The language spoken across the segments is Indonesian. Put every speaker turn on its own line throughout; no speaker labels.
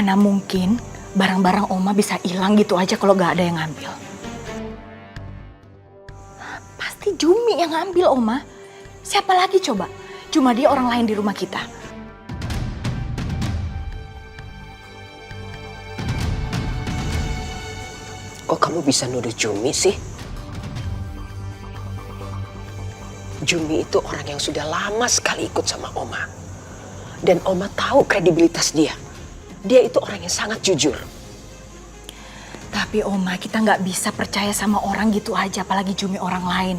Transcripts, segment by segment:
Mana mungkin barang-barang Oma bisa hilang gitu aja kalau gak ada yang ngambil. Pasti Jumi yang ngambil, Oma. Siapa lagi coba? Cuma dia orang lain di rumah kita.
Kok kamu bisa nuduh Jumi sih? Jumi itu orang yang sudah lama sekali ikut sama Oma. Dan Oma tahu kredibilitas dia. Dia itu orang yang sangat jujur.
Tapi Oma, kita nggak bisa percaya sama orang gitu aja, apalagi Jumi orang lain.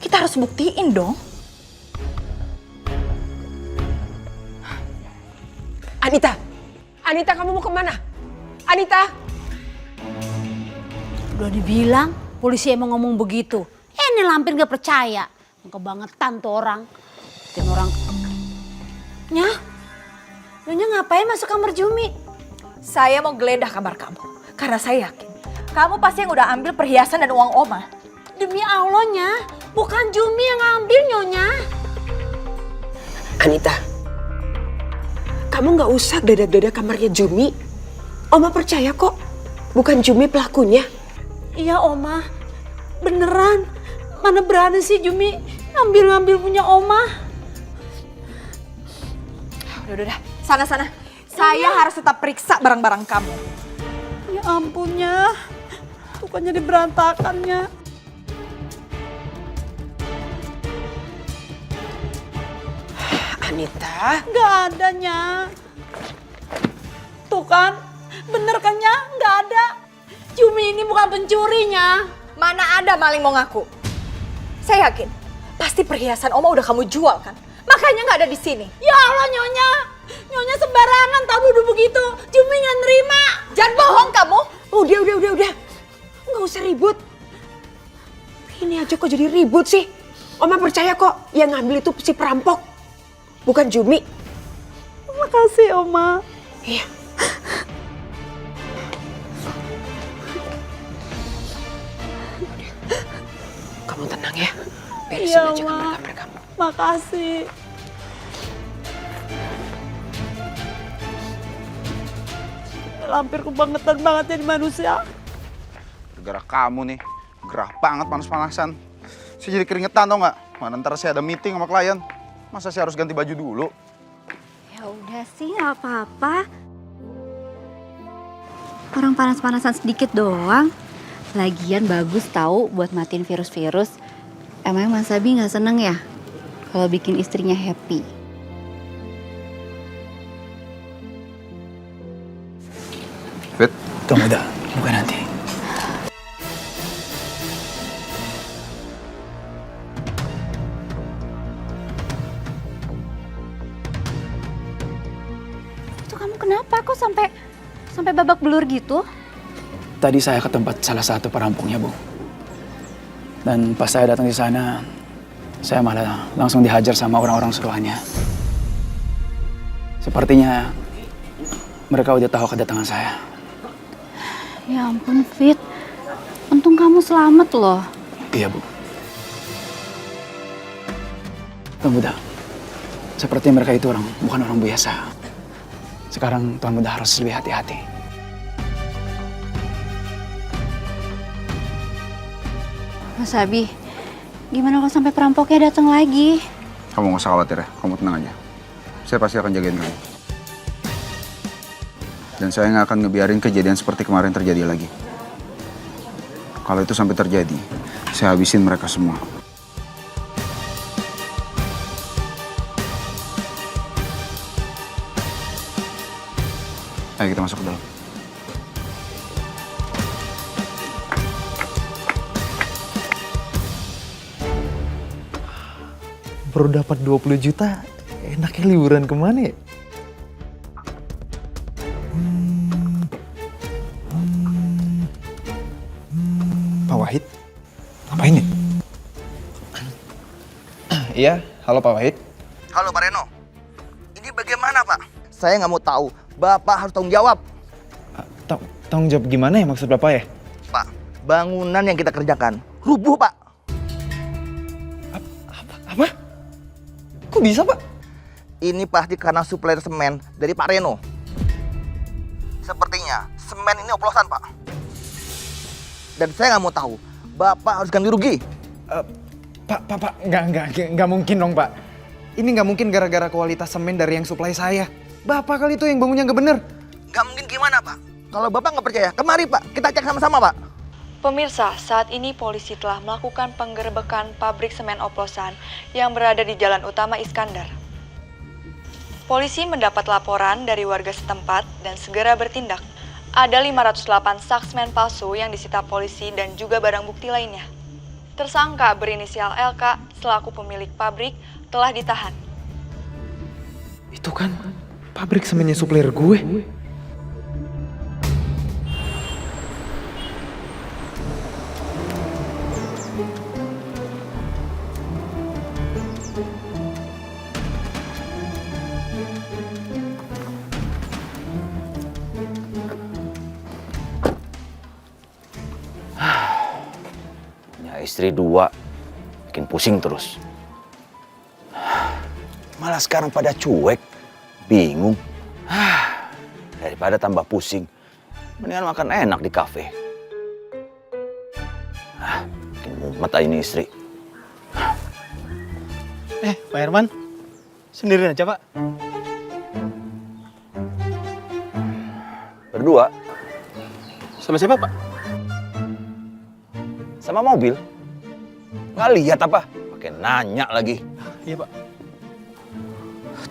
Kita harus buktiin dong.
Anita kamu mau kemana? Anita!
Udah dibilang polisi emang ngomong begitu. Ini lampir gak percaya. Kebangetan tuh orang. Dan orang... Nyonya ngapain masuk kamar Jumi?
Saya mau geledah kamar kamu. Karena saya yakin kamu pasti yang udah ambil perhiasan dan uang Oma.
Demi Allahnya, bukan Jumi yang ngambil Nyonya.
Anita, kamu gak usah geledah-geledah kamarnya Jumi. Oma percaya kok, bukan Jumi pelakunya.
Iya Oma, beneran. Mana berani sih Jumi ngambil-ngambil punya Oma.
Udah. Sana. Saya harus tetap periksa barang-barang kamu.
Ya ampunnya, bukannya diberantakannya.
Anita?
Gak ada, Nya. Tuh kan, bener kan, Nya? Gak ada. Jumi ini bukan pencurinya.
Mana ada maling mau ngaku? Saya yakin, pasti perhiasan Oma udah kamu jual kan? Makanya nggak ada di sini.
Ya Allah, Nyonya. Nyonya sembarangan tahu duduk begitu. Jumi nggak nerima.
Jangan bohong kamu.
Udah. Nggak usah ribut. Ini aja kok jadi ribut sih. Oma percaya kok yang ngambil itu si perampok. Bukan Jumi.
Makasih, Oma.
Iya. Kamu tenang ya. Beresin
Iya,
aja
Ma.
kamar-kamar kamu.
Makasih. Lampir kebangetan banget jadi manusia.
Gara-gara kamu nih, gerah banget panas-panasan. Saya jadi keringetan tau nggak? Mana ntar saya ada meeting sama klien. Masa saya harus ganti baju dulu?
Ya udah sih, nggak apa-apa. Orang panas-panasan sedikit doang. Lagian bagus tahu buat matiin virus-virus. Emang Mas Abi nggak seneng ya kalau bikin istrinya happy?
Fit,
Tunggu dah, bukan nanti.
Itu kamu kenapa kok sampai babak belur gitu?
Tadi saya ke tempat salah satu perampoknya, Bu. Dan pas saya datang di sana, saya malah langsung dihajar sama orang-orang suruhannya. Sepertinya mereka udah tahu kedatangan saya.
Ya ampun, Fit. Untung kamu selamat loh.
Iya, Bu. Tuan Muda, seperti mereka itu bukan orang biasa. Sekarang Tuan Muda harus lebih hati-hati.
Mas Abi, gimana kalau sampai perampoknya datang lagi?
kamu nggak usah khawatir ya. Kamu tenang aja. Saya pasti akan jagain kamu. Dan saya nggak akan ngebiarin kejadian seperti kemarin terjadi lagi. Kalau itu sampai terjadi, saya habisin mereka semua. Ayo kita masuk ke dalam.
Baru dapat 20 juta, enaknya liburan kemana ya? Pak Wahid? Ngapain ya?
Iya, halo Pak Wahid.
Halo Pak Reno, ini bagaimana Pak? Saya nggak mau tahu, Bapak harus tanggung jawab.
Tanggung jawab gimana ya maksud Bapak ya?
Pak, bangunan yang kita kerjakan rubuh Pak.
Apa? Kok bisa Pak?
Ini pasti karena supplier semen dari Pak Reno. Sepertinya semen ini oplosan, Pak. Dan saya nggak mau tahu. Bapak harus ganti rugi.
Pak, nggak mungkin dong, Pak. Ini nggak mungkin gara-gara kualitas semen dari yang suplai saya. Bapak kali itu yang bangunnya nggak bener.
Nggak mungkin gimana, Pak? Kalau Bapak nggak percaya, kemari, Pak. Kita cek sama-sama, Pak.
Pemirsa, saat ini polisi telah melakukan penggerebekan pabrik semen oplosan yang berada di Jalan Utama Iskandar. Polisi mendapat laporan dari warga setempat dan segera bertindak. Ada 508 sak semen palsu yang disita polisi dan juga barang bukti lainnya. Tersangka berinisial LK selaku pemilik pabrik telah ditahan.
Itu kan pabrik semennya supplier gue.
Istri 2, bikin pusing terus. Malah sekarang pada cuek, bingung. Daripada tambah pusing, mendingan makan enak di kafe. Bikin mumet aja ini istri.
Pak Herman, sendirian aja, Pak.
Berdua?
Sama siapa, Pak?
Sama mobil? Nggak lihat apa? Pakai nanya lagi.
Iya, Pak.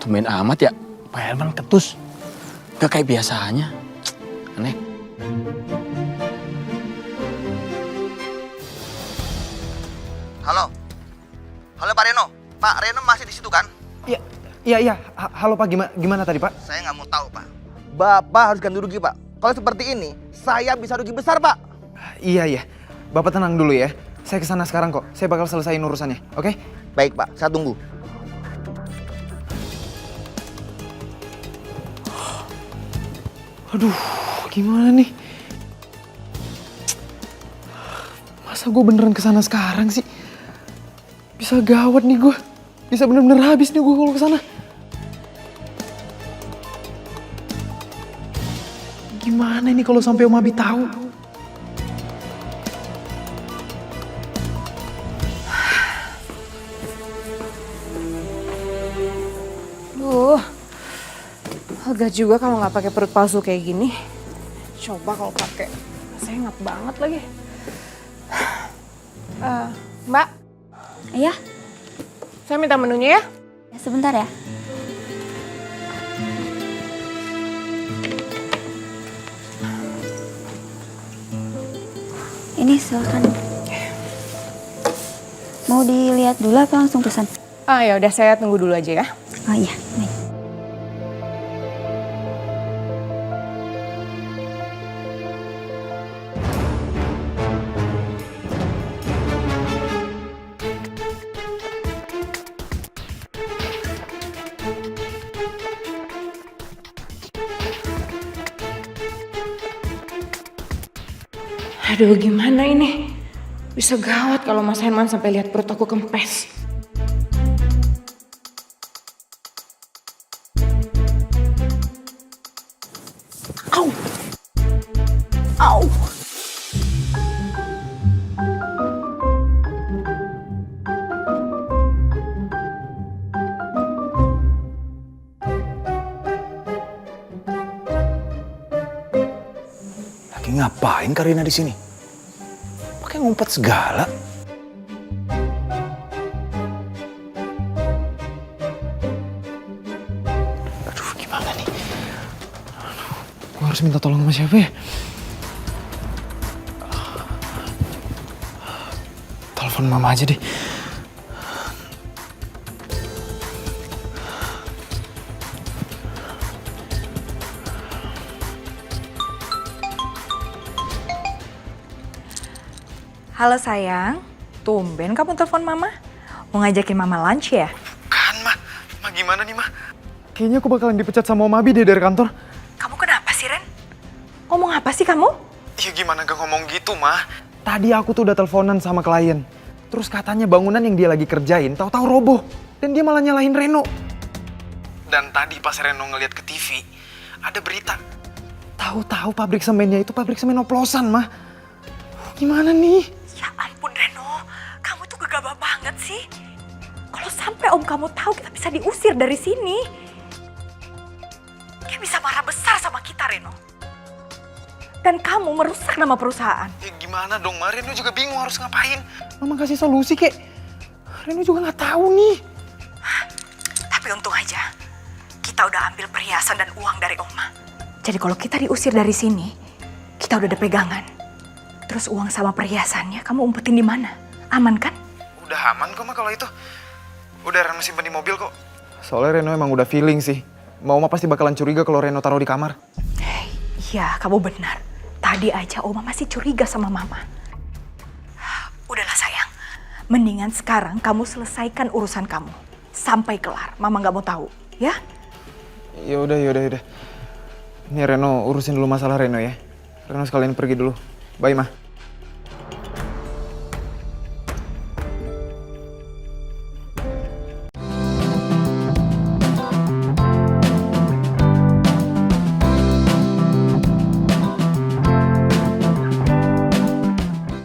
Tumben amat ya, Pak Herman ketus. Gak kayak biasanya. Aneh.
Halo. Halo Pak Reno. Pak Reno masih di situ kan?
Iya. Halo Pak, gimana tadi Pak?
Saya nggak mau tahu, Pak. Bapak harus ganti rugi, Pak. Kalau seperti ini, saya bisa rugi besar, Pak.
Iya. Bapak tenang dulu ya. Saya kesana sekarang kok. Saya bakal selesaiin urusannya, oke?
Baik, Pak. Saya tunggu.
Aduh, gimana nih? Masa gue beneran kesana sekarang sih? Bisa gawat nih gue. Bisa bener-bener habis nih gue kalau kesana. Gimana ini kalau sampai Om Abi tahu?
Agak juga kalau nggak pakai perut palsu kayak gini. Coba kalau pakai, saya ngap banget lagi. Mbak,
Iya,
saya minta menunya ya.
sebentar ya. Ini silakan. Mau dilihat dulu apa langsung pesan?
Ya udah, saya tunggu dulu aja ya.
Oh iya, baik.
Aduh, gimana ini? Bisa gawat kalau Mas Herman sampai lihat perut aku kempes. Au! Au!
Lagi ngapain Karina di sini? Pakai ngumpet segala.
Aduh, gimana nih? Gue harus minta tolong sama siapa ya? Telepon mama aja deh.
Halo sayang, tumben kamu telepon mama? Mau ngajakin mama lunch ya?
Bukan, Ma. Ma gimana nih, Ma? Kayaknya aku bakalan dipecat sama Om Abi deh dari kantor.
Kamu kenapa sih, Ren? Ngomong apa sih kamu?
Ya gimana gak ngomong gitu, Ma? Tadi aku tuh udah teleponan sama klien. Terus katanya bangunan yang dia lagi kerjain tahu-tahu roboh. Dan dia malah nyalahin Reno. Dan tadi pas Reno ngeliat ke TV, ada berita Tahu-tahu pabrik semennya itu pabrik semen oplosan, mah. Gimana nih?
Ya ampun Reno, kamu tuh gegabah banget sih. Kalau sampai om kamu tahu kita bisa diusir dari sini. Dia bisa marah besar sama kita Reno. Dan kamu merusak nama perusahaan.
Ya gimana dong, Ma? Reno juga bingung harus ngapain. Mama kasih solusi, kek. Reno juga nggak tahu nih.
Tapi untung aja, kita udah ambil perhiasan dan uang dari Oma. Jadi kalau kita diusir dari sini, kita udah ada pegangan. Terus uang sama perhiasannya kamu umpetin di mana? Aman kan?
Udah aman kok, Ma, kalau itu. Udah Reno simpen di mobil kok. Soalnya Reno emang udah feeling sih. Oma pasti bakalan curiga kalau Reno taruh di kamar.
Iya, kamu benar. Tadi aja Oma masih curiga sama Mama. Udahlah sayang, mendingan sekarang kamu selesaikan urusan kamu. Sampai kelar, Mama nggak mau tahu, ya?
Yaudah. Ini Reno urusin dulu masalah Reno ya. Reno sekalian pergi dulu. Bye, Ma.